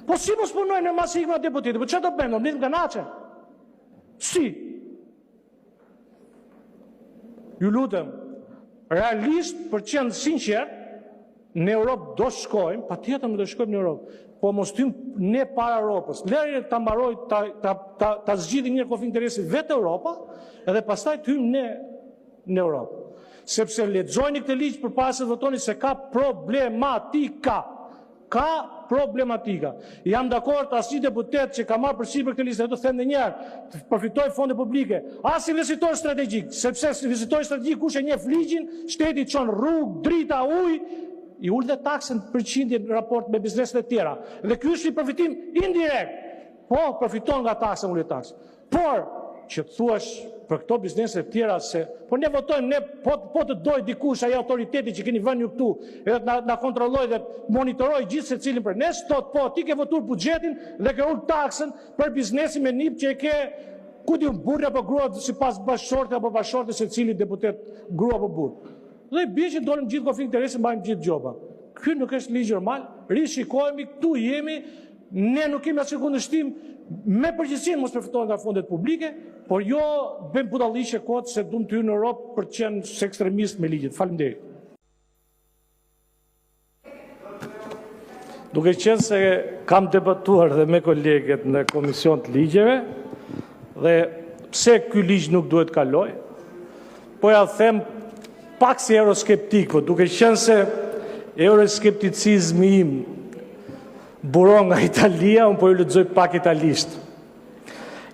Po si mos punojnë në masikma deputetit? Po që do bëjmë? Në nga nache? Si? Ju lutem, realisht për qenë sinqer, në Europë do shkojmë, pa tjetër më do shkojmë në Europë, po mos tym ne para Europës. Lërë ta mbaroj, ta zgjidhi një konflikt interesi vetë Europa, edhe pastaj tym ne në Europë. Sepse lexojni këtë ligj përpara se votoni se ka problematika. Ka problematika. Jam dakord asnjë deputet që ka marrë përsipër këtë listë, do të them edhe një herë, të përfitoj fonde publike, as investitor strategjik, sepse investitori strategjik kush e njeh ligjin, shteti çon rrugë, drita, ujë, i ul dhe taksën përqindje në raport me bizneset e tjera. Dhe ky është një përfitim indirekt. Po, përfiton nga taksa, ulë taksë. Por që të thuash për këto bizneset e tjera se po ne votojmë, ne po të doj dikush ai autoriteti që keni vënë ju këtu, edhe na kontrolloj dhe monitoroj gjithë secilin për ne, thot po ti ke votuar buxhetin dhe ke ul taksën për biznesin me nip që e ke ku di burrë apo grua sipas bashkëshorte apo bashkëshorte secili deputet grua apo burr. Dhe bie që dolëm gjithë konflikt interesi, mbajmë gjithë gjoba. Ky nuk është ligj normal, rishikohemi, këtu jemi, ne nuk kemi asnjë kundërshtim me përgjegjësinë mos përfitojnë nga fondet publike, por jo bëjmë budalliqe kot se duam të hyjmë në Europë për të qenë ekstremist me ligjet. Faleminderit. Duke qenë se kam debatuar dhe me kolegët në Komision të Ligjeve, dhe pse ky ligj nuk duhet kaloj, po ja them pak si euroskeptik, po duke qenë se euroskepticizmi im buron nga Italia, unë po ju lexoj pak italisht.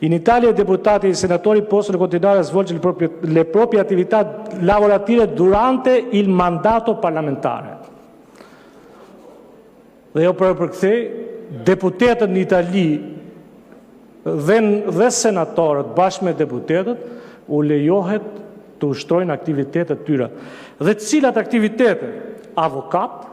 In Italia i deputati e i senatori possono continuare a svolgere le proprie attività lavorative durante il mandato parlamentare. Dhe jo përkthej, deputetët në Itali dhe senatorët bashkë me deputetët u lejohet të ushtrojnë aktivitetet tyre. Dhe cilat aktivitete? Avokat,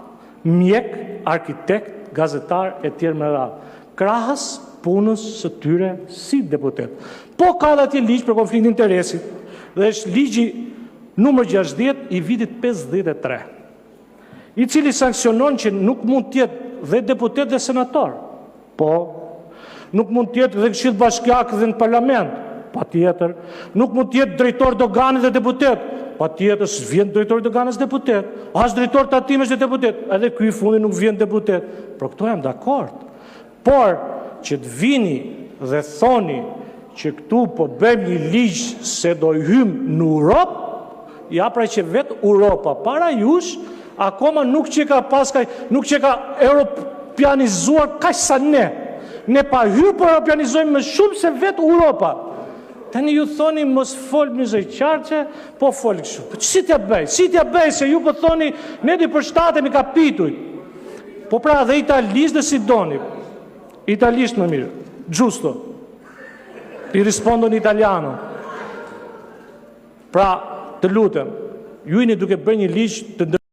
mjek, arkitekt, gazetar e tjerë me radhë. Krahas punës së tyre si deputet. Po ka dhe atje ligj për konflikt interesit, dhe është ligji numër 60 i vitit 53, i cili sankcionon që nuk mund tjetë dhe deputet dhe senator, po, nuk mund tjetë dhe këshill bashkiak dhe në parlament, pa tjetër, nuk mund tjetë drejtor doganit dhe deputet, pa tjetër, s'vjen drejtor doganit dhe deputet, as drejtor tatimesh dhe deputet, edhe ky fundi nuk vjen deputet, për këto jam dakord, por, që të vini dhe thoni që këtu po bëjmë një ligj se do i hymë në Europë, ja pra që vetë Europa para jush, akoma nuk që ka paskaj, nuk që ka europianizuar kaq sa ne. Ne pa hyrë po europianizojmë më shumë se vetë Europa. Tani ju thoni mos fol mizë qarqe, po fol kështu. Po si t'ja bëj? Si t'ja bëj se ju po thoni ne di përshtatemi kapitujt. Po pra dhe italisht dhe si doni. Italisht më mirë, giusto, ti rispondo në italiano. Pra, të lutem, ju jeni duke bërë një ligj të